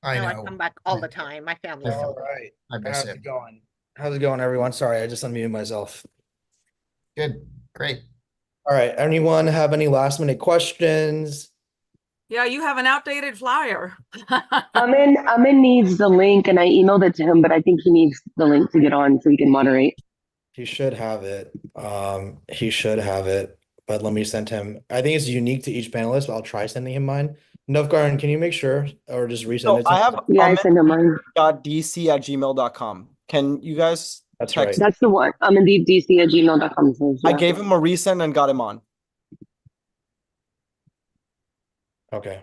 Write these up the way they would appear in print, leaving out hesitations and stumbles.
I No, I know. come back all the time. My family's I still All there. right. I miss How's it him. going? How's it going, everyone? Sorry, I just unmuted myself. Good. Great. All right. Anyone have any last minute questions? Yeah, you have an outdated flyer. Amin needs the link, and I emailed it to him, but I think he needs the link to get on so he can moderate. He should have it. He should have it, but let me send him. I think it's unique to each panelist, but I'll try sending him mine. Navgaran, can you make sure or just resend So it to I him? have Yeah, I sent him mine. amin.dc@gmail.com. Can you guys That's text? right. That's the one. AminDC@gmail.com says, I yeah. gave him a resend and got him on. Okay.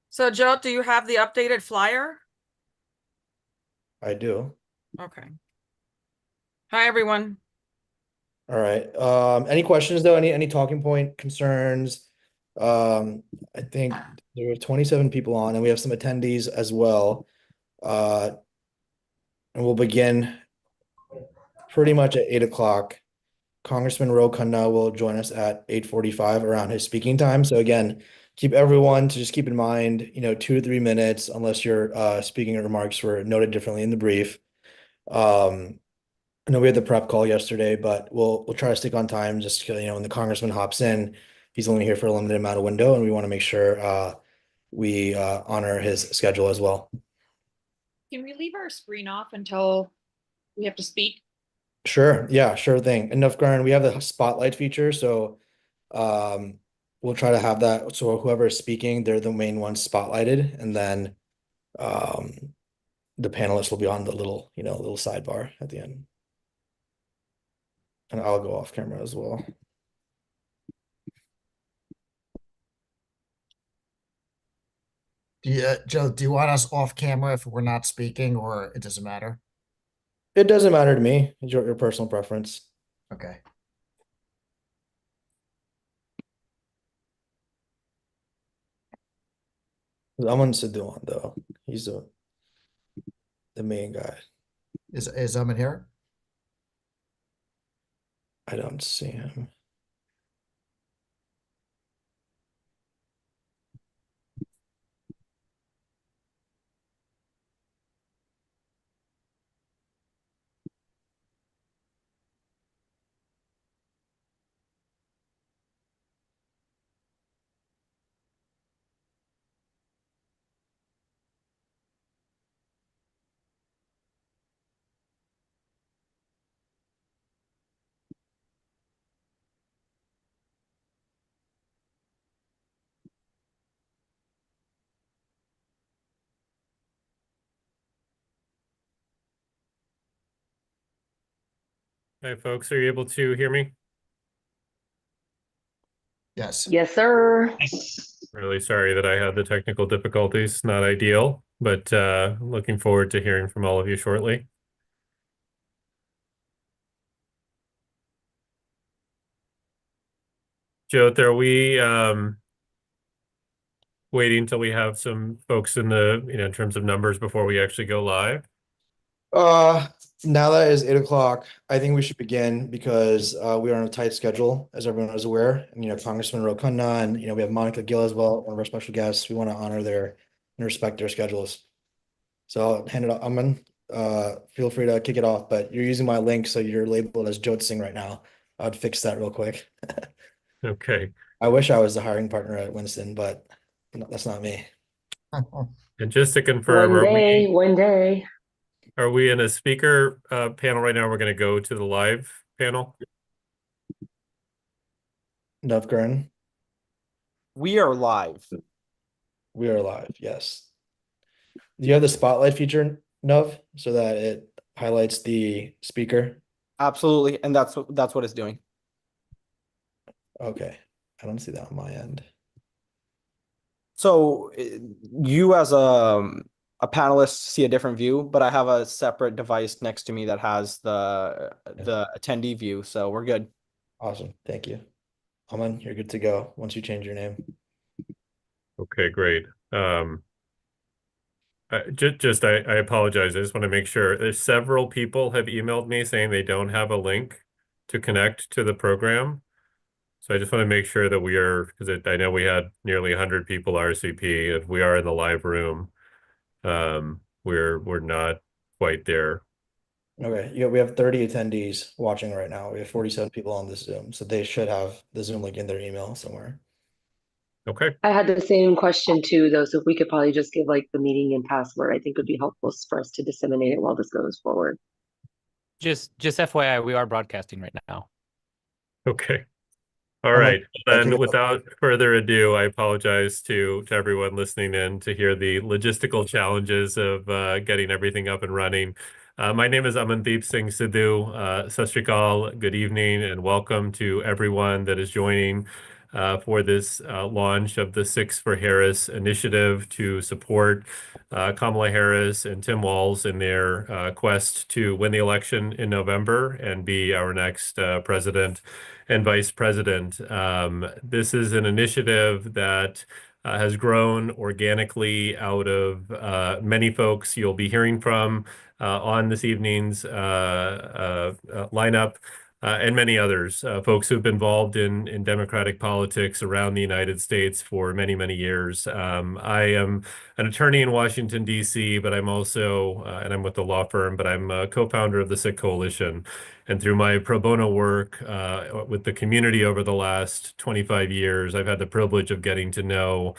So, Joe, do you have the updated flyer? I do. Okay. Hi, everyone. All right. Any questions though? Any talking point concerns? I think there were 27 people on, and we have some attendees as well. And we'll begin pretty much at 8 o'clock. Congressman Ro Khanna will join us at 8:45 around his speaking time. So again, keep everyone to just keep in mind, 2 to 3 minutes, unless your speaking remarks were noted differently in the brief. I know we had the prep call yesterday, but we'll try to stick on time just when the congressman hops in, he's only here for a limited amount of window, and we want to make sure we honor his schedule as well. Can we leave our screen off until we have to speak? Sure. Yeah, sure thing. And Nufgaran, we have the spotlight feature, so we'll try to have that. So whoever is speaking, they're the main ones spotlighted, and then the panelists will be on the little sidebar at the end. And I'll go off camera as well. Joe, do you want us off camera if we're not speaking, or it doesn't matter? It doesn't matter to me. It's your personal preference. Okay. Aman Sidhuan, though. He's the main guy. Is Amin here? I don't see him. Hi, folks. Are you able to hear me? Yes. Yes, sir. Really sorry that I had the technical difficulties. Not ideal, but looking forward to hearing from all of you shortly. Jyot, are we waiting until we have some folks in in terms of numbers before we actually go live? Now that it is 8 o'clock, I think we should begin because we are on a tight schedule, as everyone is aware. And Congressman Ro Khanna and we have Monica Gill as well, one of our special guests. We want to honor their and respect their schedules. So I'll hand it off. Aman, feel free to kick it off, but you're using my link, so you're labeled as Jyot Singh right now. I'd fix that real quick. Okay. I wish I was the hiring partner at Winston, but that's not me. And just to confirm, One day. are we in a speaker panel right now? We're going to go to the live panel. Navgaran, We are live. we are live. Yes. Do you have the spotlight feature, Nav, so that it highlights the speaker? Absolutely. And that's what it's doing. Okay. I don't see that on my end. So you as a panelist see a different view, but I have a separate device next to me that has the attendee view, so we're good. Awesome. Thank you. Aman, you're good to go once you change your name. Okay, great. I apologize. I just want to make sure. There's several people have emailed me saying they don't have a link to connect to the program. So I just want to make sure that we are, because I know we had nearly 100 people RSVP, and we are in the live room. We're not quite there. Okay, yeah, we have 30 attendees watching right now. We have 47 people on this Zoom, so they should have the Zoom link in their email somewhere. Okay. I had the same question too, though. So if we could probably just give like the meeting and password, I think would be helpful for us to disseminate it while this goes forward. Just FYI, we are broadcasting right now. Okay. All I'm right. gonna kick Then it off. without further ado, I apologize to everyone listening in to hear the logistical challenges of getting everything up and running. My name is Amandeep Singh Sidhu. Sat Shri Akal, good evening, and welcome to everyone that is joining for this launch of the Sikhs for Harris initiative to support Kamala Harris and Tim Walz in their quest to win the election in November and be our next president and vice president. This is an initiative that has grown organically out of many folks you'll be hearing from on this evening's lineup. And many others, folks who've been involved in democratic politics around the United States for many, many years. I am an attorney in Washington, D.C., but I'm also, and I'm with the law firm, but I'm a co-founder of the Sikh Coalition. And through my pro bono work with the community over the last 25 years, I've had the privilege of getting to know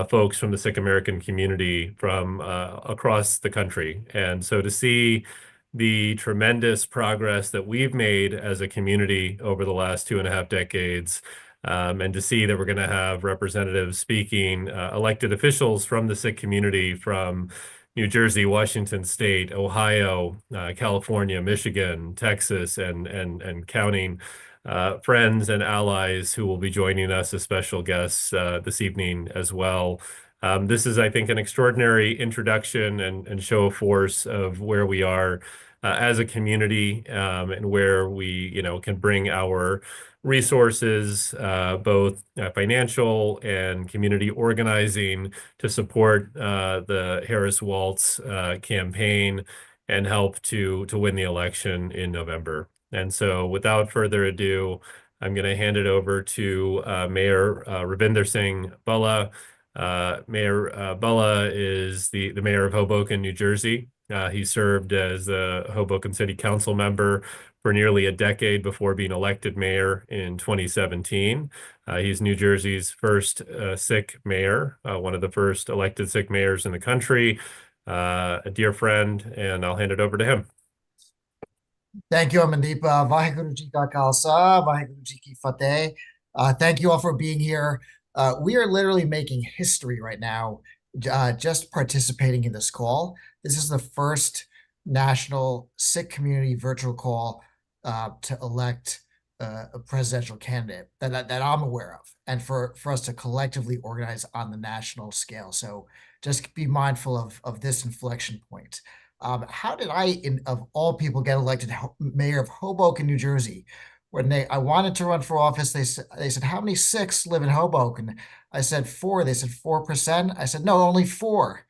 folks from the Sikh American community from across the country. And so to see the tremendous progress that we've made as a community over the last 2.5 decades, and to see that we're going to have representatives speaking, elected officials from the Sikh community from New Jersey, Washington State, Ohio, California, Michigan, Texas, and counting, friends and allies who will be joining us as special guests this evening as well. This is, I think, an extraordinary introduction and show of force of where we are as a community, and where we, can bring our resources, both financial and community organizing, to support the Harris Walz campaign and help to win the election in November. And so, without further ado, I'm going to hand it over to Mayor Ravinder Singh Bhalla. Mayor Bhalla is the mayor of Hoboken, New Jersey. He served as a Hoboken City Council member for nearly a decade before being elected mayor in 2017. He's New Jersey's first Sikh mayor, one of the first elected Sikh mayors in the country, a dear friend, and I'll hand it over to him. Thank you, Amandeep. Vaheguru Ji Ka Khalsa, Vaheguru Ji Ki Fateh. Thank you all for being here. We are literally making history right now, just participating in this call. This is the first national Sikh community virtual call to elect a presidential candidate that I'm aware of, and for us to collectively organize on the national scale. So just be mindful of this inflection point. How did I, of all people, get elected mayor of Hoboken, New Jersey? When I wanted to run for office, they said, how many Sikhs live in Hoboken? I said 4. They said 4%. I said, no, only 4.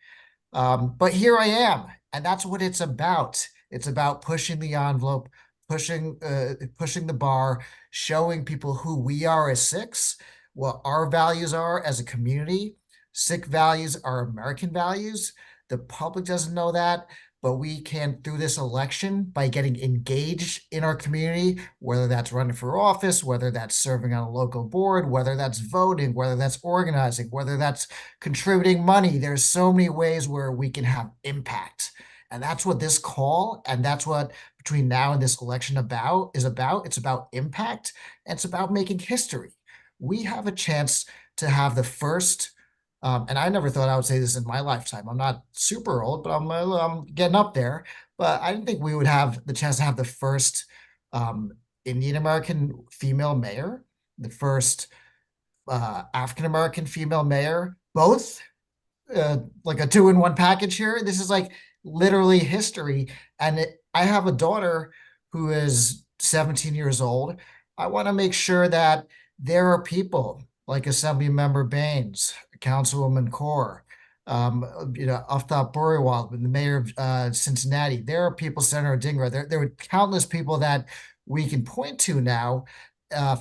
But here I am, and that's what it's about. It's about pushing the envelope, pushing the bar, showing people who we are as Sikhs, what our values are as a community. Sikh values are American values. The public doesn't know that, but we can, through this election, by getting engaged in our community, whether that's running for office, whether that's serving on a local board, whether that's voting, whether that's organizing, whether that's contributing money. There's so many ways where we can have impact. And that's what this call, and that's what between now and this election is about. It's about impact, and it's about making history. We have a chance to have the first, and I never thought I would say this in my lifetime. I'm not super old, but I'm getting up there. But I didn't think we would have the chance to have the first Indian American female mayor, the first African American female mayor, both like a 2-in-1 package here. This is like literally history. And I have a daughter who is 17 years old. I want to make sure that there are people like Assemblymember Baines, Councilwoman Kaur, Aftab Puriwal, the mayor of Cincinnati. There are people, Senator Dhingra. There are countless people that we can point to now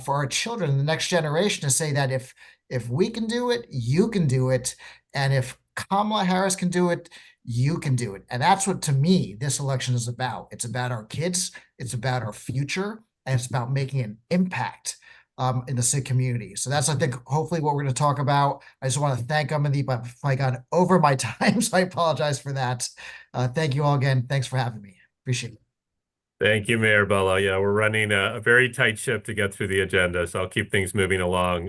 for our children, the next generation, to say that if we can do it, you can do it. And if Kamala Harris can do it, you can do it. And that's what, to me, this election is about. It's about our kids, it's about our future, and it's about making an impact in the Sikh community. So that's, I think, hopefully what we're going to talk about. I just want to thank Amandeep. I got over my time, so I apologize for that. Thank you all again. Thanks for having me. Appreciate it. Thank you, Mayor Bella. Yeah, we're running a very tight ship to get through the agenda, so I'll keep things moving along.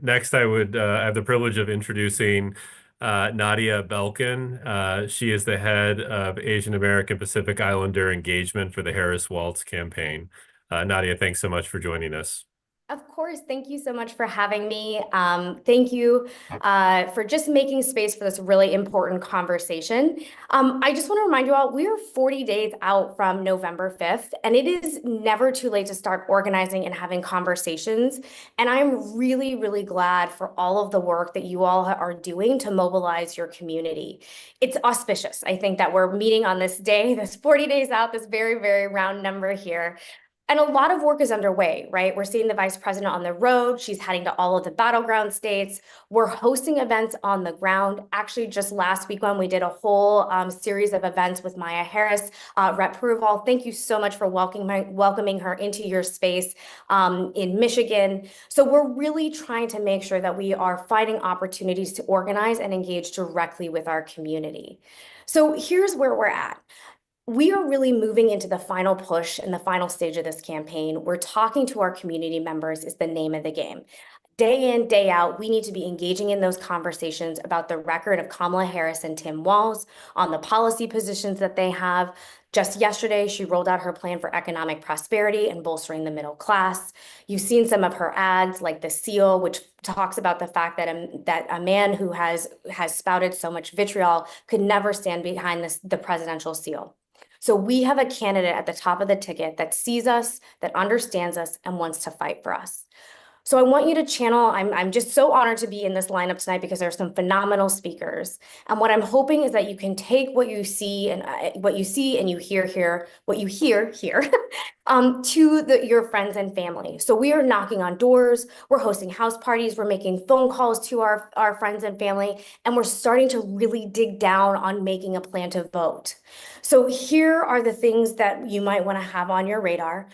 Next, I have the privilege of introducing Nadia Belkin. She is the head of Asian American Pacific Islander engagement for the Harris Waltz campaign. Nadia, thanks so much for joining us. Of course. Thank you so much for having me. Thank you for just making space for this really important conversation. I just want to remind you all, we are 40 days out from November 5th, and it is never too late to start organizing and having conversations. And I'm really, really glad for all of the work that you all are doing to mobilize your community. It's auspicious, I think, that we're meeting on this day, this 40 days out, this very, very round number here. And a lot of work is underway, right? We're seeing the vice president on the road. She's heading to all of the battleground states. We're hosting events on the ground. Actually, just last week when we did a whole series of events with Maya Harris, Rep. Purval. Thank you so much for welcoming her into your space in Michigan. So we're really trying to make sure that we are finding opportunities to organize and engage directly with our community. So here's where we're at. We are really moving into the final push and the final stage of this campaign. We're talking to our community members is the name of the game. Day in, day out, we need to be engaging in those conversations about the record of Kamala Harris and Tim Walz, on the policy positions that they have. Just yesterday, she rolled out her plan for economic prosperity and bolstering the middle class. You've seen some of her ads, like the seal, which talks about the fact that a man who has spouted so much vitriol could never stand behind the presidential seal. So we have a candidate at the top of the ticket that sees us, that understands us, and wants to fight for us. So I want you to channel, I'm just so honored to be in this lineup tonight because there are some phenomenal speakers. And what I'm hoping is that you can take what you see and you hear here, what you hear here, to your friends and family. So we are knocking on doors, we're hosting house parties, we're making phone calls to our friends and family, and we're starting to really dig down on making a plan to vote. So here are the things that you might want to have on your radar.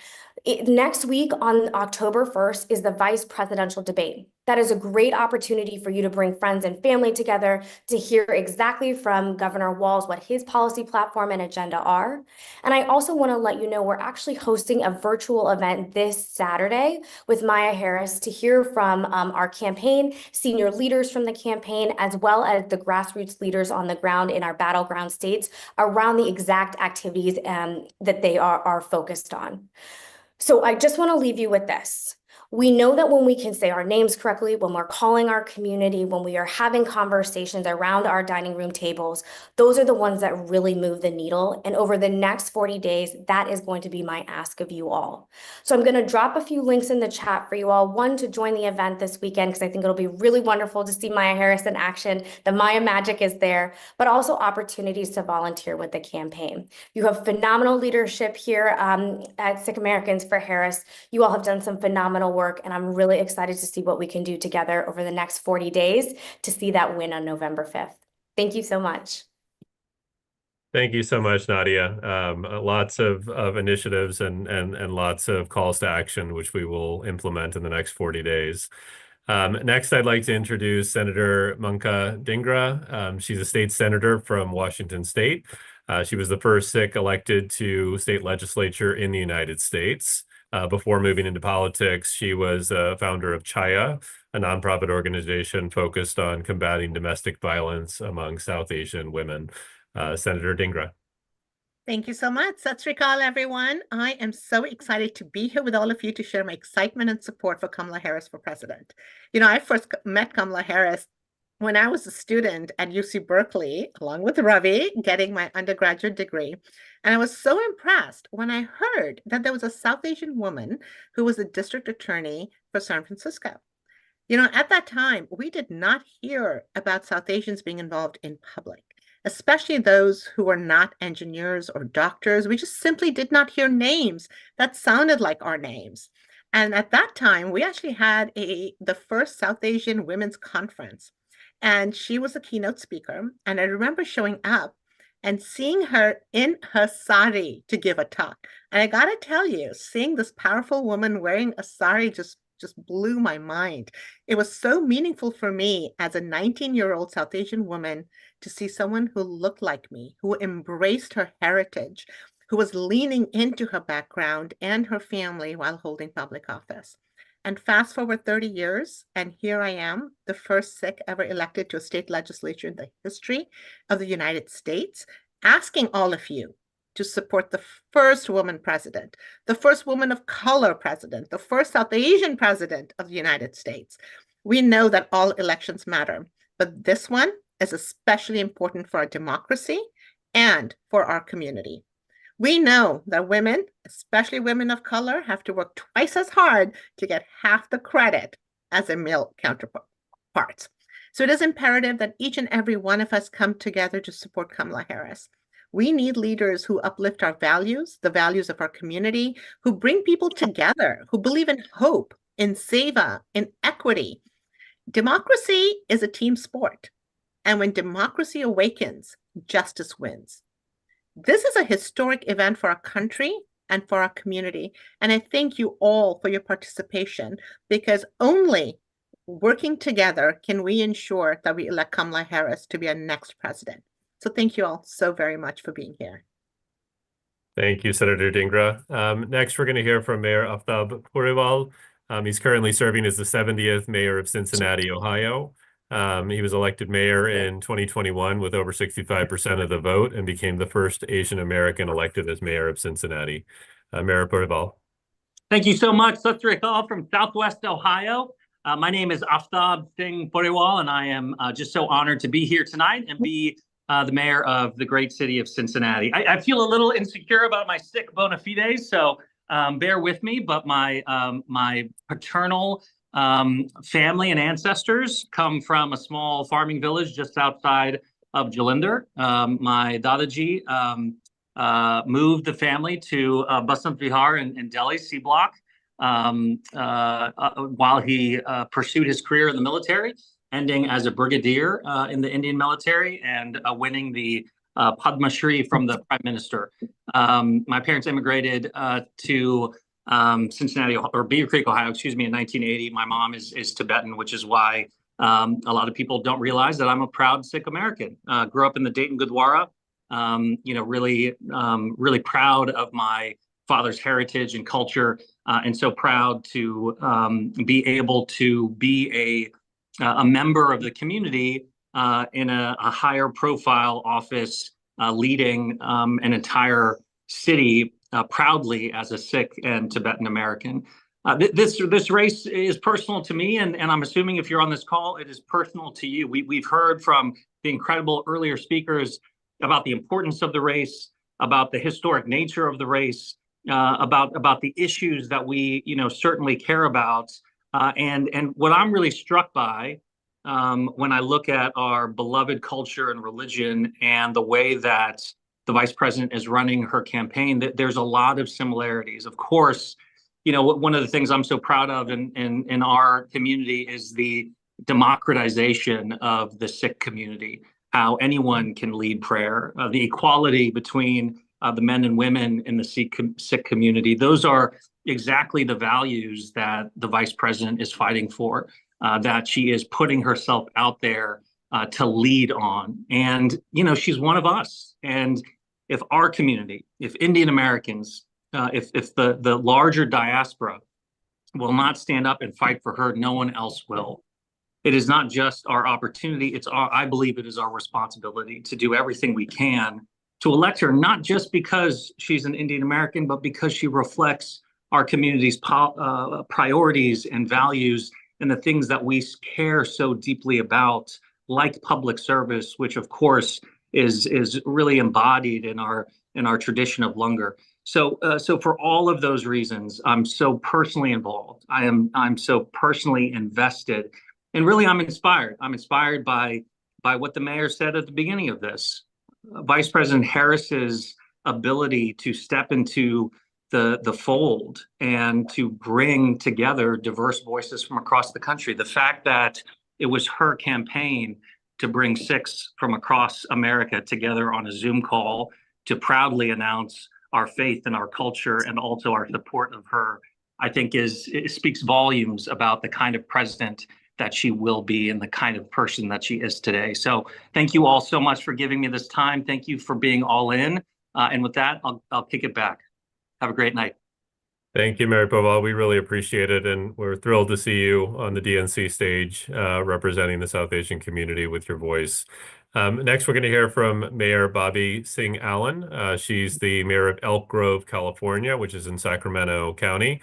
Next week on October 1st is the vice presidential debate. That is a great opportunity for you to bring friends and family together to hear exactly from Governor Walz what his policy platform and agenda are. And I also want to let you know we're actually hosting a virtual event this Saturday with Maya Harris to hear from our campaign, senior leaders from the campaign, as well as the grassroots leaders on the ground in our battleground states around the exact activities that they are focused on. So I just want to leave you with this. We know that when we can say our names correctly, when we're calling our community, when we are having conversations around our dining room tables, those are the ones that really move the needle. And over the next 40 days, that is going to be my ask of you all. So I'm going to drop a few links in the chat for you all. One, to join the event this weekend, because I think it'll be really wonderful to see Maya Harris in action. The Maya magic is there, but also opportunities to volunteer with the campaign. You have phenomenal leadership here at Sikh Americans for Harris. You all have done some phenomenal work, and I'm really excited to see what we can do together over the next 40 days to see that win on November 5th. Thank you so much. Thank you so much, Nadia. Lots of initiatives and lots of calls to action, which we will implement in the next 40 days. Next, I'd like to introduce Senator Manka Dhingra. She's a state senator from Washington State. She was the first Sikh elected to state legislature in the United States. Before moving into politics, she was a founder of Chaya, a nonprofit organization focused on combating domestic violence among South Asian women. Senator Dhingra. Thank you so much. Sat Sri Akal, everyone. I am so excited to be here with all of you to share my excitement and support for Kamala Harris for president. You know, I first met Kamala Harris when I was a student at UC Berkeley, along with Ravi, getting my undergraduate degree. And I was so impressed when I heard that there was a South Asian woman who was the district attorney for San Francisco. You know, at that time, we did not hear about South Asians being involved in public, especially those who were not engineers or doctors. We just simply did not hear names that sounded like our names. And at that time, we actually had the first South Asian Women's Conference. And she was a keynote speaker. And I remember showing up and seeing her in her sari to give a talk. And I gotta tell you, seeing this powerful woman wearing a sari just blew my mind. It was so meaningful for me as a 19-year-old South Asian woman to see someone who looked like me, who embraced her heritage, who was leaning into her background and her family while holding public office. And fast forward 30 years, and here I am, the first Sikh ever elected to a state legislature in the history of the United States, asking all of you to support the first woman president, the first woman of color president, the first South Asian president of the United States. We know that all elections matter, but this one is especially important for our democracy and for our community. We know that women, especially women of color, have to work twice as hard to get half the credit as their male counterparts. So it is imperative that each and every one of us come together to support Kamala Harris. We need leaders who uplift our values, the values of our community, who bring people together, who believe in hope, in seva, in equity. Democracy is a team sport. And when democracy awakens, justice wins. This is a historic event for our country and for our community. And I thank you all for your participation, because only working together can we ensure that we elect Kamala Harris to be our next president. So thank you all so very much for being here. Thank you, Senator Dhingra. Next, we're going to hear from Mayor Aftab Puriwal. He's currently serving as the 70th mayor of Cincinnati, Ohio. He was elected mayor in 2021 with over 65% of the vote and became the first Asian American elected as mayor of Cincinnati. Mayor Puriwal. Thank you so much. Sat Sri Akal from Southwest Ohio. My name is Aftab Singh Puriwal, and I am just so honored to be here tonight and be the mayor of the great city of Cincinnati. I feel a little insecure about my Sikh bona fides, so bear with me, but my paternal family and ancestors come from a small farming village just outside of Jalandhar. My Dadaji moved the family to Basant Vihar in Delhi, C Block, while he pursued his career in the military, ending as a brigadier in the Indian military and winning the Padma Shri from the Prime Minister. My parents immigrated to Cincinnati or Beaver Creek, Ohio, excuse me, in 1980. My mom is Tibetan, which is why a lot of people don't realize that I'm a proud Sikh American. Grew up in the Dayton Gurdwara, really proud of my father's heritage and culture, and so proud to be able to be a member of the community in a higher profile office, leading an entire city proudly as a Sikh and Tibetan American. This race is personal to me, and I'm assuming if you're on this call, it is personal to you. We've heard from the incredible earlier speakers about the importance of the race, about the historic nature of the race, about the issues that we certainly care about. And what I'm really struck by when I look at our beloved culture and religion and the way that the vice president is running her campaign, that there's a lot of similarities. Of course, one of the things I'm so proud of in our community is the democratization of the Sikh community, how anyone can lead prayer, the equality between the men and women in the Sikh community. Those are exactly the values that the vice president is fighting for, that she is putting herself out there to lead on. And, she's one of us. And if our community, if Indian Americans, if the larger diaspora will not stand up and fight for her, no one else will. It is not just our opportunity. I believe it is our responsibility to do everything we can to elect her, not just because she's an Indian American, but because she reflects our community's priorities and values and the things that we care so deeply about, like public service, which of course is really embodied in our tradition of Langar. So for all of those reasons, I'm so personally involved. I'm so personally invested, and really I'm inspired. I'm inspired by what the mayor said at the beginning of this. Vice President Harris's ability to step into the fold and to bring together diverse voices from across the country. The fact that it was her campaign to bring Sikhs from across America together on a Zoom call to proudly announce our faith and our culture and also our support of her, I think it speaks volumes about the kind of president that she will be and the kind of person that she is today. So thank you all so much for giving me this time. Thank you for being all in. And with that, I'll kick it back. Have a great night. Thank you, Mayor Powell. We really appreciate it, and we're thrilled to see you on the DNC stage representing the South Asian community with your voice. Next, we're going to hear from Mayor Bobby Singh Allen. She's the mayor of Elk Grove, California, which is in Sacramento County.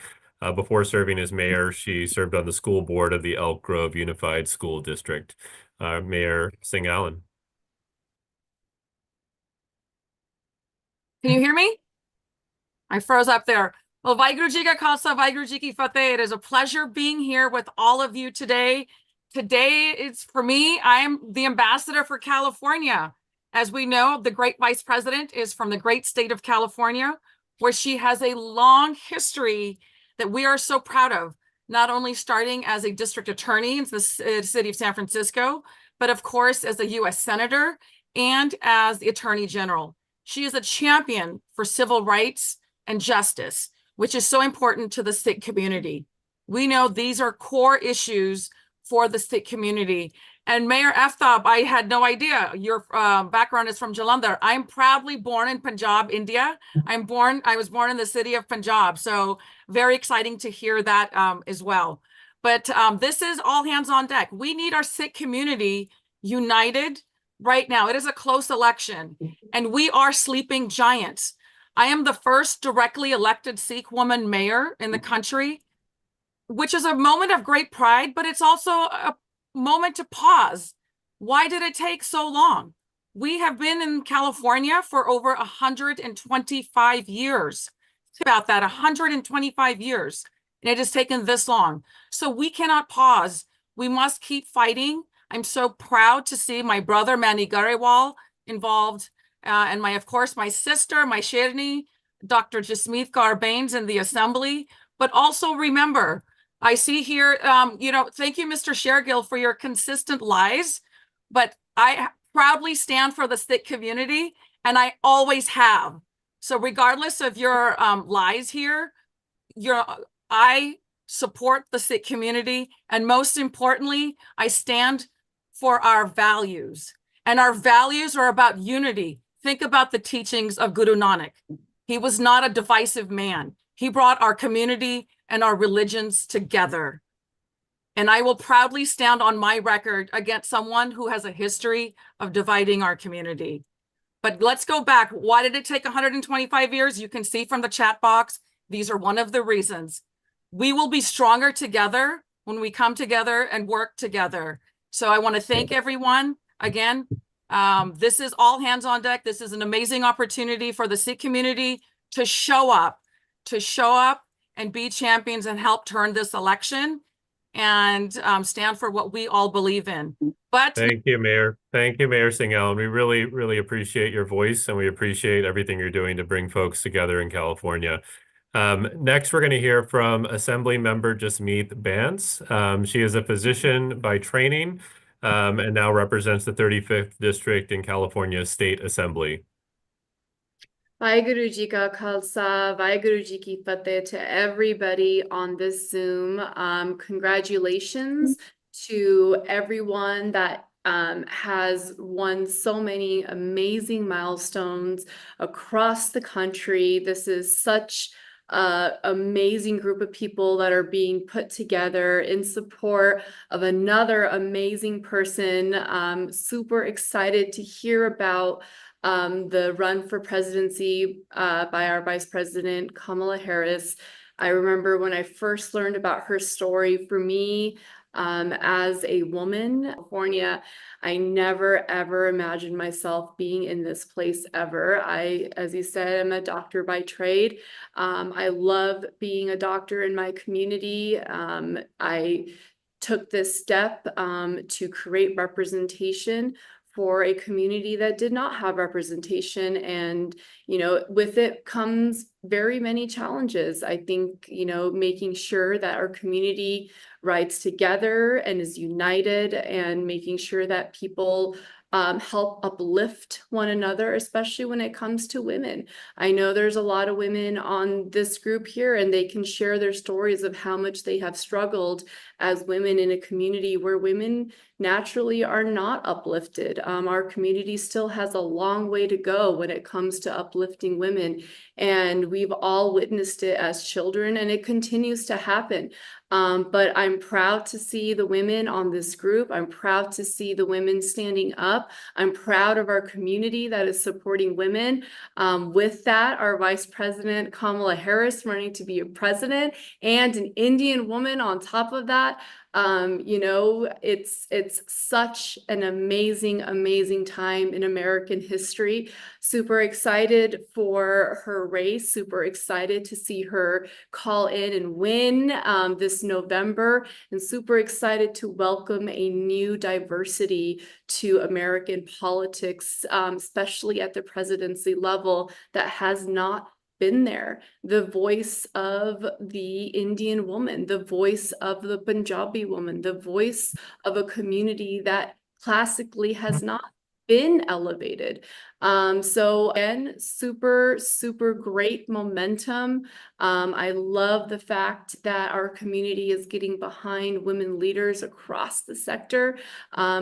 Before serving as mayor, she served on the school board of the Elk Grove Unified School District. Mayor Singh Allen. Can you hear me? I froze up there. Well, Vaheguru Ji Ka Khalsa, Vaheguru Ji Ki Fateh. It is a pleasure being here with all of you today. Today, it's for me, I am the ambassador for California. As we know, the great vice president is from the great state of California, where she has a long history that we are so proud of, not only starting as a district attorney in the city of San Francisco, but of course, as a U.S. senator and as the attorney general. She is a champion for civil rights and justice, which is so important to the Sikh community. We know these are core issues for the Sikh community. And Mayor Aftab, I had no idea your background is from Jalandhar. I'm proudly born in Punjab, India. I was born in the city of Punjab. So very exciting to hear that as well. But this is all hands on deck. We need our Sikh community united right now. It is a close election and we are sleeping giants. I am the first directly elected Sikh woman mayor in the country, which is a moment of great pride, but it's also a moment to pause. Why did it take so long? We have been in California for over 125 years. Think about that, 125 years, and it has taken this long. So we cannot pause. We must keep fighting. I'm so proud to see my brother, Manny Garewal, involved, and of course, my sister, my Sherni, Dr. Jasmeet Kaur Bains in the assembly. But also remember, I see here, thank you, Mr. Shergill, for your consistent lies, but I proudly stand for the Sikh community, and I always have. So regardless of your lies here, I support the Sikh community, and most importantly, I stand for our values, and our values are about unity. Think about the teachings of Guru Nanak. He was not a divisive man. He brought our community and our religions together. And I will proudly stand on my record against someone who has a history of dividing our community. But let's go back. Why did it take 125 years? You can see from the chat box, these are one of the reasons. We will be stronger together when we come together and work together. So I want to thank everyone again. This is all hands on deck. This is an amazing opportunity for the Sikh community to show up and be champions and help turn this election and stand for what we all believe in. But thank you, Mayor. Thank you, Mayor Singh Allen. We really, really appreciate your voice, and we appreciate everything you're doing to bring folks together in California. Next, we're going to hear from Assembly Member Jasmeet Bance. She is a physician by training and now represents the 35th District in California State Assembly. Vaheguru Ji Ka Khalsa, Vaheguru Ji Ki Fateh to everybody on this Zoom. Congratulations to everyone that has won so many amazing milestones across the country. This is such an amazing group of people that are being put together in support of another amazing person. Super excited to hear about the run for presidency by our Vice President, Kamala Harris. I remember when I first learned about her story. For me, as a woman in California, I never, ever imagined myself being in this place ever. As you said, I'm a doctor by trade. I love being a doctor in my community. I took this step to create representation for a community that did not have representation. And, you know, with it comes very many challenges. I think, you know, making sure that our community rides together and is united, and making sure that people help uplift one another, especially when it comes to women. I know there's a lot of women on this group here, and they can share their stories of how much they have struggled as women in a community where women naturally are not uplifted. Our community still has a long way to go when it comes to uplifting women, and we've all witnessed it as children, and it continues to happen. But I'm proud to see the women on this group. I'm proud to see the women standing up. I'm proud of our community that is supporting women. With that, our Vice President Kamala Harris running to be a president, and an Indian woman on top of that. You know, it's such an amazing time in American history. Super excited for her race, super excited to see her call in and win this November, and super excited to welcome a new diversity to American politics, especially at the presidency level, that has not been there. The voice of the Indian woman, the voice of the Punjabi woman, the voice of a community that classically has not been elevated. So again, super great momentum. I love the fact that our community is getting behind women leaders across the sector.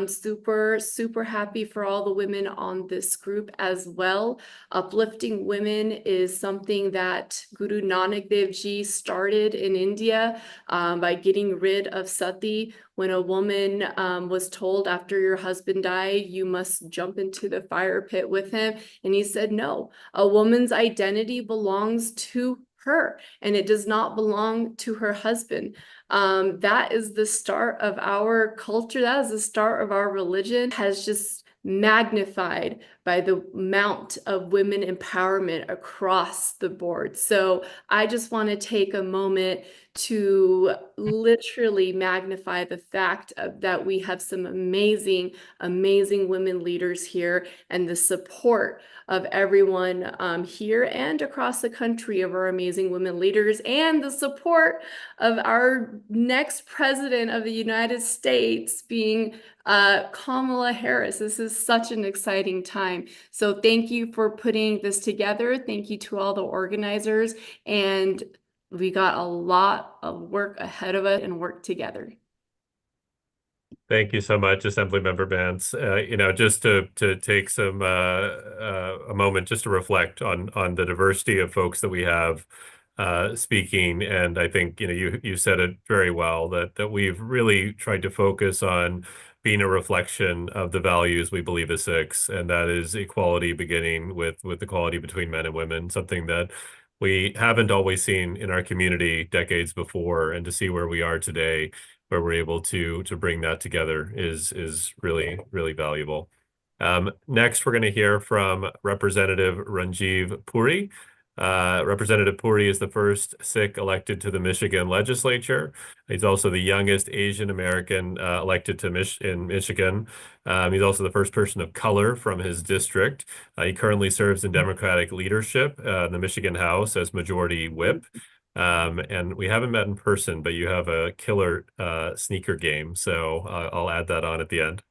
Super happy for all the women on this group as well. Uplifting women is something that Guru Nanak Dev Ji started in India by getting rid of sati. When a woman was told, after your husband died, you must jump into the fire pit with him. And he said, no, a woman's identity belongs to her, and it does not belong to her husband. That is the start of our culture. That is the start of our religion, has just magnified by the amount of women empowerment across the board. So I just want to take a moment to literally magnify the fact that we have some amazing women leaders here, and the support of everyone here and across the country of our amazing women leaders, and the support of our next president of the United States being Kamala Harris. This is such an exciting time. So thank you for putting this together. Thank you to all the organizers, and we got a lot of work ahead of us and work together. Thank you so much, Assemblymember Vance. You know, just to take some a moment just to reflect on the diversity of folks that we have speaking, and I think, you know, you said it very well, that we've really tried to focus on being a reflection of the values we believe as Sikhs, and that is equality, beginning with equality between men and women, something that we haven't always seen in our community decades before, and to see where we are today, where we're able to bring that together is really valuable. Next, we're going to hear from Representative Ranjiv Puri. Representative Puri is the first Sikh elected to the Michigan legislature. He's also the youngest Asian American elected to in Michigan. He's also the first person of color from his district. He currently serves in Democratic leadership in the Michigan House as Majority Whip. And we haven't met in person, but you have a killer sneaker game, so I'll add that on at the end.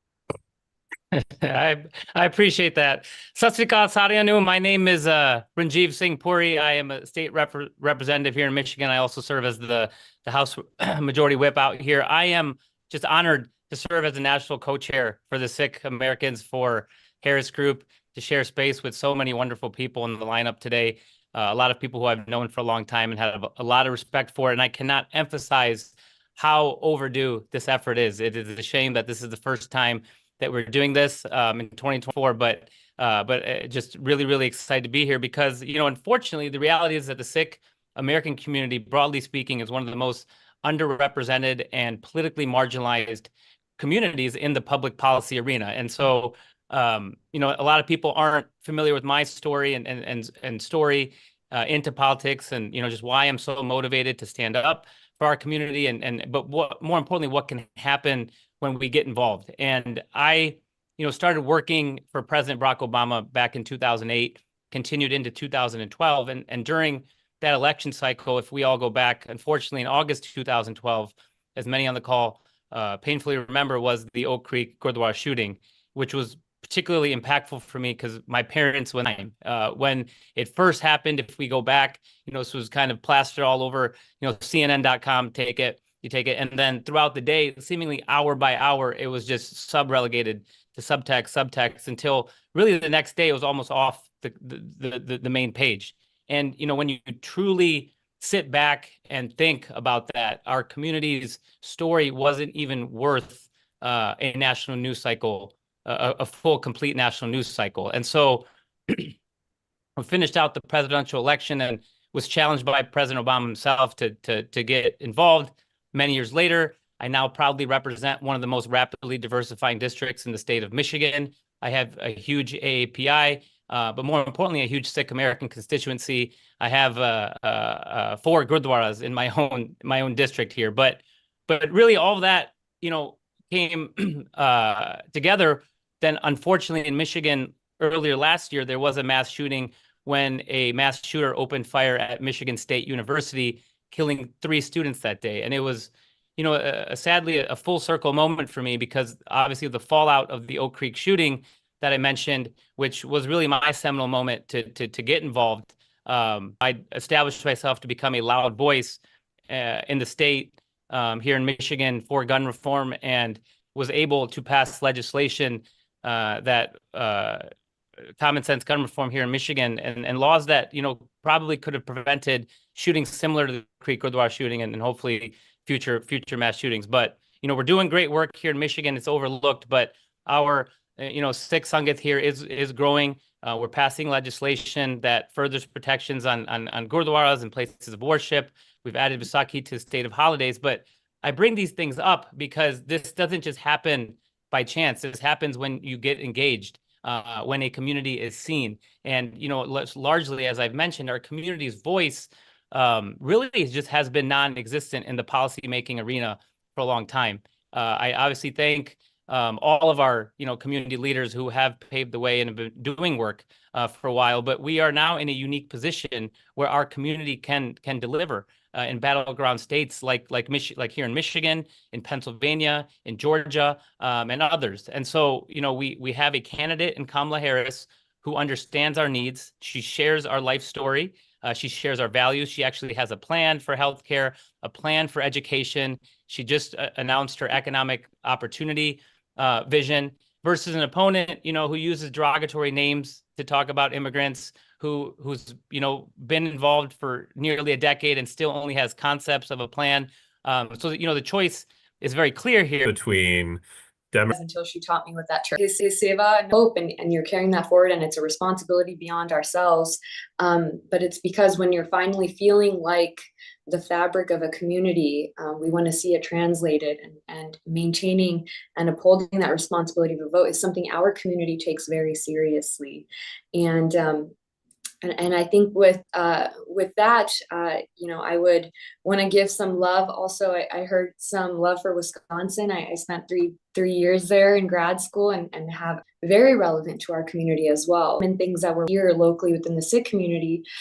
I appreciate that. Sat Sri Akal Saਰਿਆਂ ਨੂੰ. My name is Ranjiv Singh Puri. I am a state representative here in Michigan. I also serve as the House Majority Whip out here. I am just honored to serve as the national co-chair for the Sikh Americans for Harris Group, to share space with so many wonderful people in the lineup today. A lot of people who I've known for a long time and have a lot of respect for, and I cannot emphasize how overdue this effort is. It is a shame that this is the first time that we're doing this in 2024, but just really excited to be here, because, you know, unfortunately, the reality is that the Sikh American community, broadly speaking, is one of the most underrepresented and politically marginalized communities in the public policy arena. And so, you know, a lot of people aren't familiar with my story and story into politics, and, you know, just why I'm so motivated to stand up for our community, but more importantly, what can happen when we get involved. And I started working for President Barack Obama back in 2008, continued into 2012. And during that election cycle, if we all go back, unfortunately, in August 2012, as many on the call painfully remember, was the Oak Creek Gurdwara shooting, which was particularly impactful for me because my parents, when it first happened, if we go back, this was kind of plastered all over, CNN.com, you take it. And then throughout the day, seemingly hour by hour, it was just sub-relegated to subtext until really the next day it was almost off the main page. And, when you truly sit back and think about that, our community's story wasn't even worth a national news cycle, a full, complete national news cycle. And so we finished out the presidential election and was challenged by President Obama himself to get involved. Many years later, I now proudly represent one of the most rapidly diversifying districts in the state of Michigan. I have a huge AAPI, but more importantly, a huge Sikh American constituency. I have 4 Gurdwaras in my own district here. But really, all of that, came together. Then, unfortunately, in Michigan earlier last year, there was a mass shooting when a mass shooter opened fire at Michigan State University, killing 3 students that day. And it was, sadly, a full circle moment for me because obviously the fallout of the Oak Creek shooting that I mentioned, which was really my seminal moment to get involved. I established myself to become a loud voice in the state here in Michigan for gun reform, and was able to pass legislation that common sense gun reform here in Michigan, and laws that probably could have prevented shootings similar to the Creek Gurdwara shooting, and hopefully future mass shootings. But we're doing great work here in Michigan. It's overlooked, but our Sikh Sanghat here is growing. We're passing legislation that furthers protections on Gurdwaras and places of worship. We've added Vaisakhi to state of holidays. But I bring these things up because this doesn't just happen by chance. This happens when you get engaged, when a community is seen. And, largely, as I've mentioned, our community's voice really just has been non-existent in the policymaking arena for a long time. I obviously thank all of our, community leaders who have paved the way and have been doing work for a while, but we are now in a unique position where our community can deliver in battleground states like here in Michigan, in Pennsylvania, in Georgia, and others. And so, we have a candidate in Kamala Harris who understands our needs. She shares our life story. She shares our values. She actually has a plan for healthcare, a plan for education. She just announced her economic opportunity vision, versus an opponent, who uses derogatory names to talk about immigrants, who's been involved for nearly a decade and still only has concepts of a plan. So the choice is very clear here between until she taught me what that term is seva and hope, and you're carrying that forward, and it's a responsibility beyond ourselves. But it's because when you're finally feeling like the fabric of a community, we want to see it translated, and maintaining and upholding that responsibility to vote is something our community takes very seriously. And I think with that, I would want to give some love. Also, I heard some love for Wisconsin. I spent three years there in grad school, and have very relevant to our community as well. And things that were here locally within the Sikh community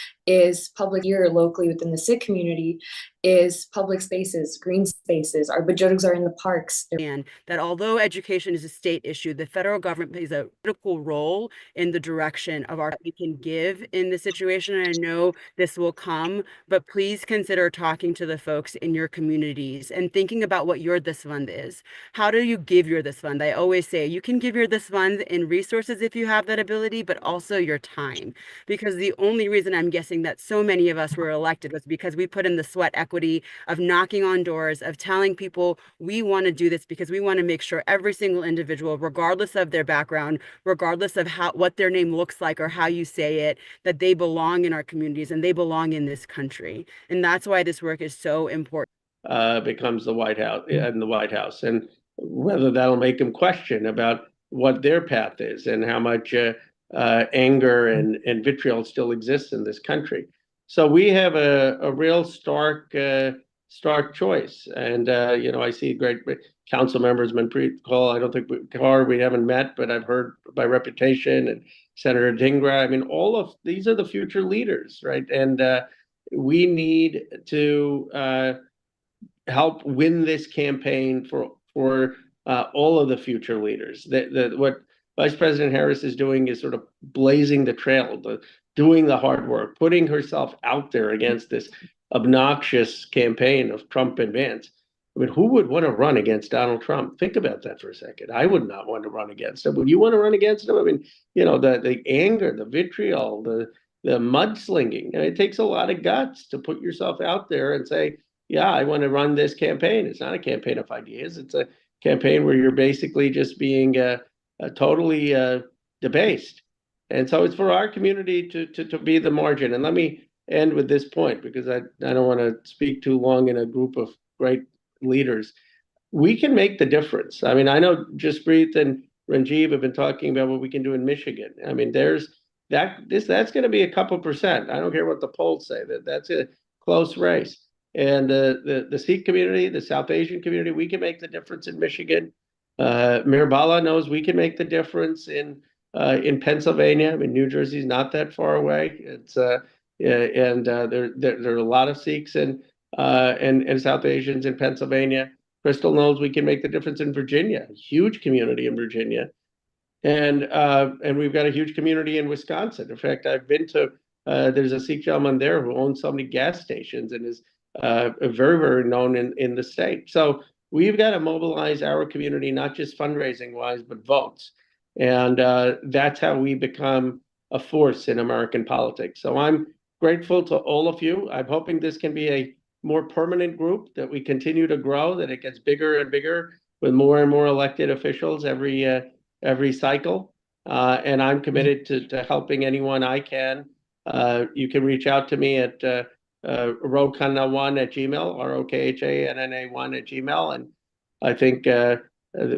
is public spaces, green spaces. Our bujurgs are in the parks. And that although education is a state issue, the federal government plays a critical role in the direction of our we can give in this situation. And I know this will come, but please consider talking to the folks in your communities and thinking about what your this fund is. How do you give your this fund? I always say you can give your this fund in resources if you have that ability, but also your time. Because the only reason I'm guessing that so many of us were elected was because we put in the sweat equity of knocking on doors, of telling people we want to do this because we want to make sure every single individual, regardless of their background, regardless of what their name looks like or how you say it, that they belong in our communities and they belong in this country. And that's why this work is so important. Becomes the White House, and whether that'll make them question about what their path is and how much anger and vitriol still exists in this country. So we have a real stark stark choice. And I see great council members, Manpreet Kaur. I don't think we haven't met, but I've heard by reputation, and Senator Dhingra. I mean, all of these are the future leaders, right? And we need to help win this campaign for all of the future leaders. What Vice President Harris is doing is sort of blazing the trail, doing the hard work, putting herself out there against this obnoxious campaign of Trump and Vance. I mean, who would want to run against Donald Trump? Think about that for a second. I would not want to run against him. Would you want to run against him? I mean, the anger, the vitriol, the mudslinging. And it takes a lot of guts to put yourself out there and say, yeah, I want to run this campaign. It's not a campaign of ideas. It's a campaign where you're basically just being totally debased. And so it's for our community to be the margin. And let me end with this point, because I don't want to speak too long in a group of great leaders. We can make the difference. I mean, I know Jaspreet and Ranjiv have been talking about what we can do in Michigan. I mean, that's going to be a couple percent. I don't care what the polls say. That's a close race. And the Sikh community, the South Asian community, we can make the difference in Michigan. Mayor Bala knows we can make the difference in Pennsylvania. I mean, New Jersey's not that far away. It's there are a lot of Sikhs and South Asians in Pennsylvania. Crystal knows we can make the difference in Virginia, a huge community in Virginia, and we've got a huge community in Wisconsin. In fact, I've been to there's a Sikh gentleman there who owns so many gas stations and is very, very known in the state. So we've got to mobilize our community, not just fundraising wise, but votes. And that's how we become a force in American politics. So I'm grateful to all of you. I'm hoping this can be a more permanent group, that we continue to grow, that it gets bigger and bigger with more and more elected officials every cycle. And I'm committed to helping anyone I can. You can reach out to me at rokhanna1@gmail, ROKHANNA1@gmail. And I think the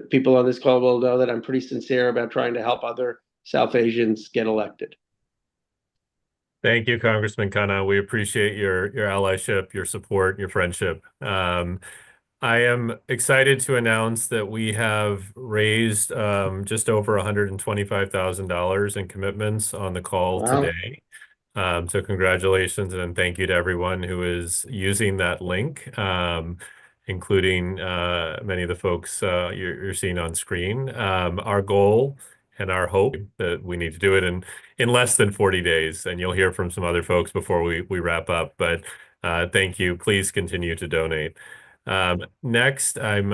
people on this call will know that I'm pretty sincere about trying to help other South Asians get elected. Thank you, Congressman Khanna. We appreciate your allyship, your support, your friendship. I am excited to announce that we have raised just over $125,000 in commitments on the call today. So congratulations, and thank you to everyone who is using that link, including many of the folks you're seeing on screen. Our goal and our hope that we need to do it in less than 40 days, and you'll hear from some other folks before we wrap up. But thank you. Please continue to donate. Next, I'm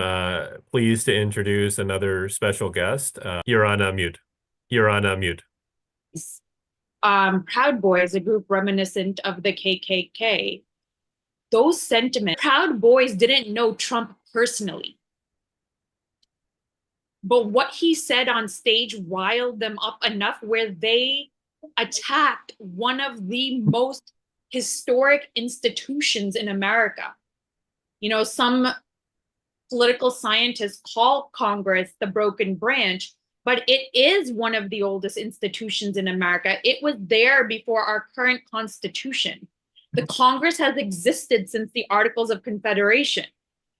pleased to introduce another special guest. You're on mute. You're on mute. Proud Boys, a group reminiscent of the KKK. Those sentiments, Proud Boys didn't know Trump personally. But what he said on stage riled them up enough where they attacked one of the most historic institutions in America. You know, some political scientists call Congress the broken branch, but it is one of the oldest institutions in America. It was there before our current Constitution. The Congress has existed since the Articles of Confederation.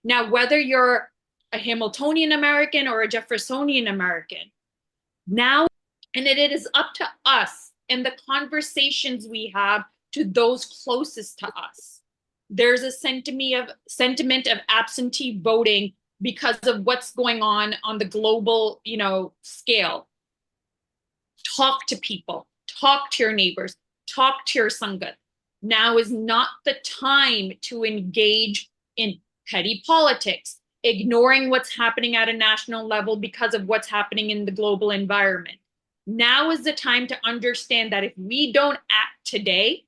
Now, whether you're a Hamiltonian American or a Jeffersonian American, now, and it is up to us and the conversations we have to those closest to us. There's a sentiment of absentee voting because of what's going on the global, scale. Talk to people, talk to your neighbors, talk to your Sangat. Now is not the time to engage in petty politics, ignoring what's happening at a national level because of what's happening in the global environment. Now is the time to understand that if we don't act today,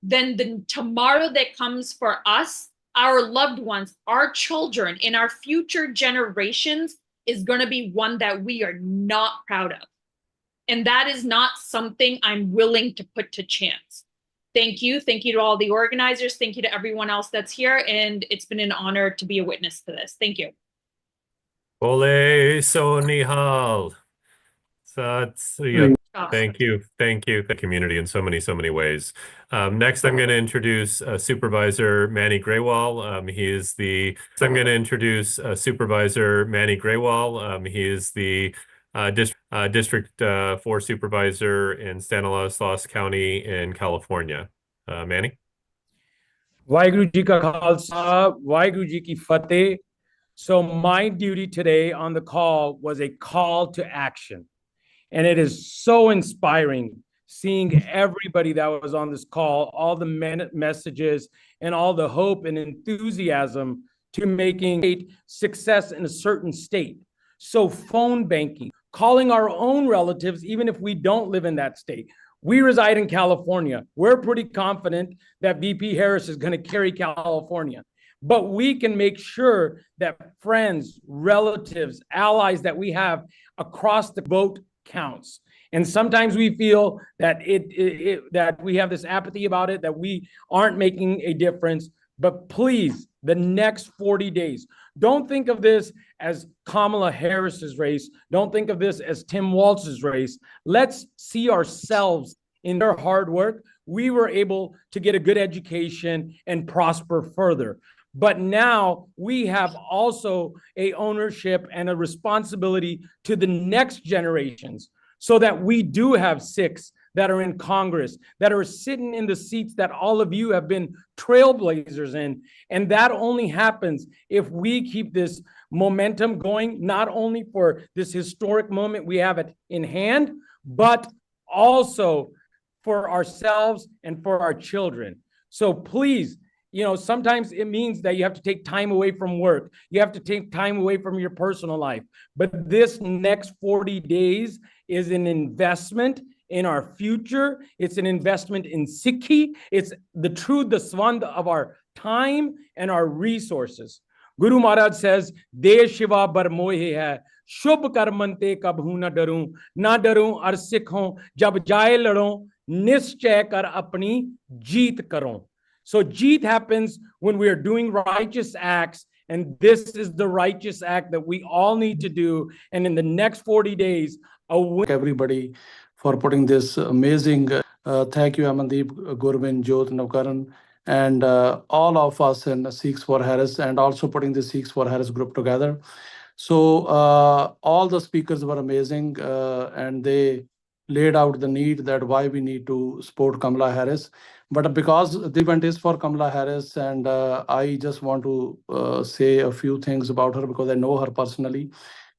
then the tomorrow that comes for us, our loved ones, our children, and our future generations is going to be one that we are not proud of. And that is not something I'm willing to put to chance. Thank you. Thank you to all the organizers. Thank you to everyone else that's here. And it's been an honor to be a witness to this. Thank you. Ole so nihal. Sat Sri Thank you. Thank you. The community in so many ways. Next, I'm going to introduce Supervisor Manny Graywall. I'm going to introduce Supervisor Manny Graywall. He is the District 4 Supervisor in Stanislaus County in California. Manny? Waheguru Ji Ka Khalsa, Waheguru Ji Ki Fateh. So my duty today on the call was a call to action. And it is so inspiring seeing everybody that was on this call, all the messages and all the hope and enthusiasm to making success in a certain state. So phone banking, calling our own relatives, even if we don't live in that state. We reside in California. We're pretty confident that VP Harris is going to carry California. But we can make sure that friends, relatives, allies that we have across the vote counts. And sometimes we feel that that we have this apathy about it, that we aren't making a difference. But please, the next 40 days, don't think of this as Kamala Harris's race. Don't think of this as Tim Walz's race. Let's see ourselves in their hard work. We were able to get a good education and prosper further. But now we have also a ownership and a responsibility to the next generations so that we do have Sikhs that are in Congress, that are sitting in the seats that all of you have been trailblazers in. And that only happens if we keep this momentum going, not only for this historic moment we have it in hand, but also for ourselves and for our children. So please, you know, sometimes it means that you have to take time away from work. You have to take time away from your personal life. But this next 40 days is an investment in our future. It's an investment in Sikhi. It's the swand of our time and our resources. Guru Maharaj says, De Shiva bar mohe hai, shubh karmante kabhu na darun ar sikh ho, jab jaye ladon, nischay kar apni jeet karon. So jeet happens when we are doing righteous acts, and this is the righteous act that we all need to do. And in the next 40 days, everybody for putting this amazing, thank you, Amandeep, Gurvin, Jyot, Navkaran, and all of us in Sikhs for Harris, and also putting the Sikhs for Harris group together. So all the speakers were amazing, and they laid out the need that why we need to support Kamala Harris. But because the event is for Kamala Harris, and I just want to say a few things about her because I know her personally.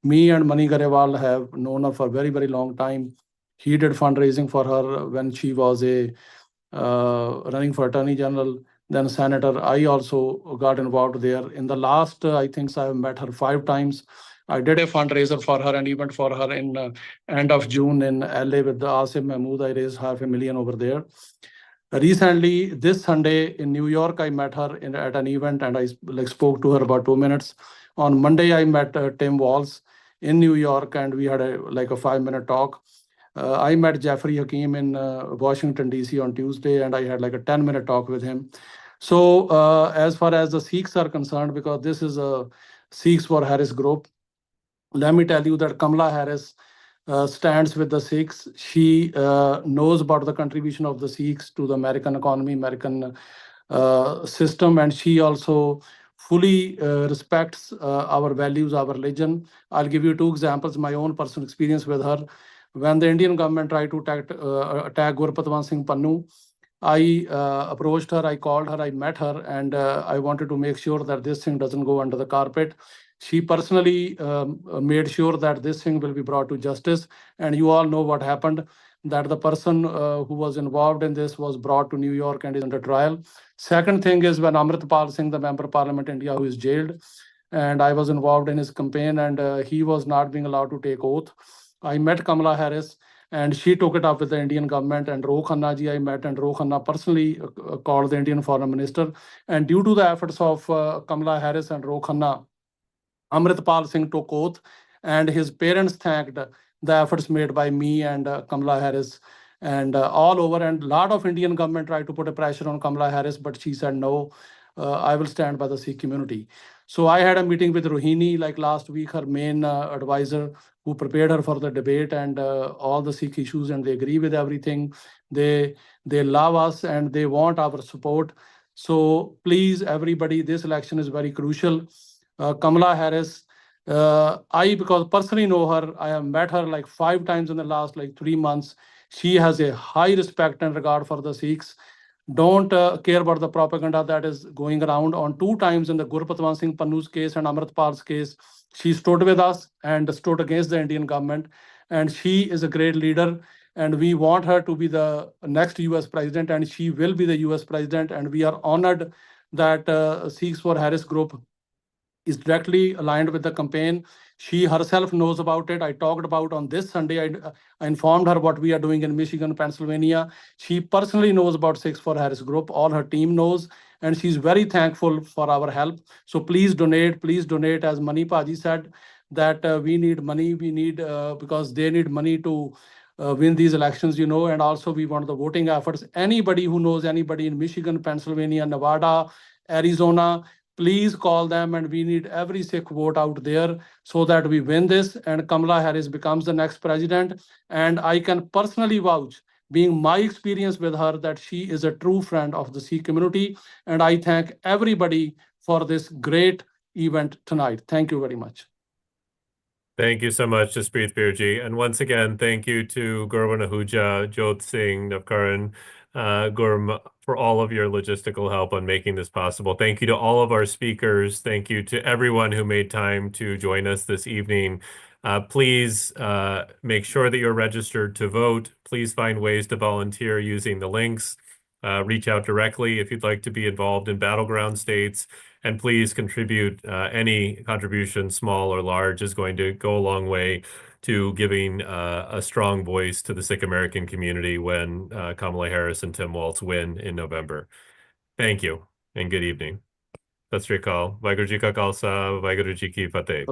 Me and Mani Garewal have known her for a very long time. He did fundraising for her when she was running for Attorney General, then Senator. I also got involved there. In the last, I think I have met her 5 times. I did a fundraiser for her, an event for her in end of June in LA with the Asim Mahmood. I raised $500,000 over there. Recently, this Sunday in New York, I met her at an event, and I spoke to her about 2 minutes. On Monday, I met Tim Walz in New York, and we had a 5-minute talk. I met Jeffrey Hakeem in Washington, D.C. on Tuesday, and I had a 10-minute talk with him. So as far as the Sikhs are concerned, because this is a Sikhs for Harris group, let me tell you that Kamala Harris stands with the Sikhs. She knows about the contribution of the Sikhs to the American economy, American system, and she also fully respects our values, our religion. I'll give you 2 examples, my own personal experience with her. When the Indian government tried to attack Gurpatwant Singh Pannu, I approached her, I called her, I met her, and I wanted to make sure that this thing doesn't go under the carpet. She personally made sure that this thing will be brought to justice. And you all know what happened, that the person who was involved in this was brought to New York and is under trial. Second thing is when Amritpal Singh, the Member of Parliament India, who is jailed, and I was involved in his campaign, and he was not being allowed to take oath. I met Kamala Harris, and she took it up with the Indian government, and Ro Khanna ji I met, and Ro Khanna personally called the Indian Foreign Minister. And due to the efforts of Kamala Harris and Ro Khanna, Amritpal Singh took oath, and his parents thanked the efforts made by me and Kamala Harris and all over. And a lot of Indian government tried to put a pressure on Kamala Harris, but she said, no, I will stand by the Sikh community. So I had a meeting with Rohini last week, her main advisor, who prepared her for the debate and all the Sikh issues, and they agree with everything. They love us and they want our support. So please, everybody, this election is very crucial. Kamala Harris, I, because personally know her, I have met her like 5 times in the last like 3 months. She has a high respect and regard for the Sikhs. Don't care about the propaganda that is going around. On 2 times in the Gurpatwan Singh Pannu's case and Amritpal's case, she stood with us and stood against the Indian government. And she is a great leader. And we want her to be the next US president, and she will be the US president. And we are honored that Sikhs for Harris group is directly aligned with the campaign. She herself knows about it. I talked about on this Sunday, I informed her what we are doing in Michigan, Pennsylvania. She personally knows about Sikhs for Harris group. All her team knows, and she's very thankful for our help. So please donate, as Mani Paji said, that we need money. We need, because they need money to win these elections, you know, and also we want the voting efforts. Anybody who knows anybody in Michigan, Pennsylvania, Nevada, Arizona, please call them, and we need every Sikh vote out there so that we win this and Kamala Harris becomes the next president. And I can personally vouch, being my experience with her, that she is a true friend of the Sikh community. And I thank everybody for this great event tonight. Thank you very much. Thank you so much, Jaspreet Birji. And once again, thank you to Gurvan Ahuja, Jyot Singh, Navkaran, Gurm, for all of your logistical help on making this possible. Thank you to all of our speakers. Thank you to everyone who made time to join us this evening. Please make sure that you're registered to vote. Please find ways to volunteer using the links. Reach out directly if you'd like to be involved in battleground states. And please contribute. Any contribution, small or large, is going to go a long way to giving a strong voice to the Sikh American community when Kamala Harris and Tim Walz win in November. Thank you and good evening. Sat Sri Akal. Vaheguru Ji Ka Khalsa, Vaheguru Ji Ki Fateh.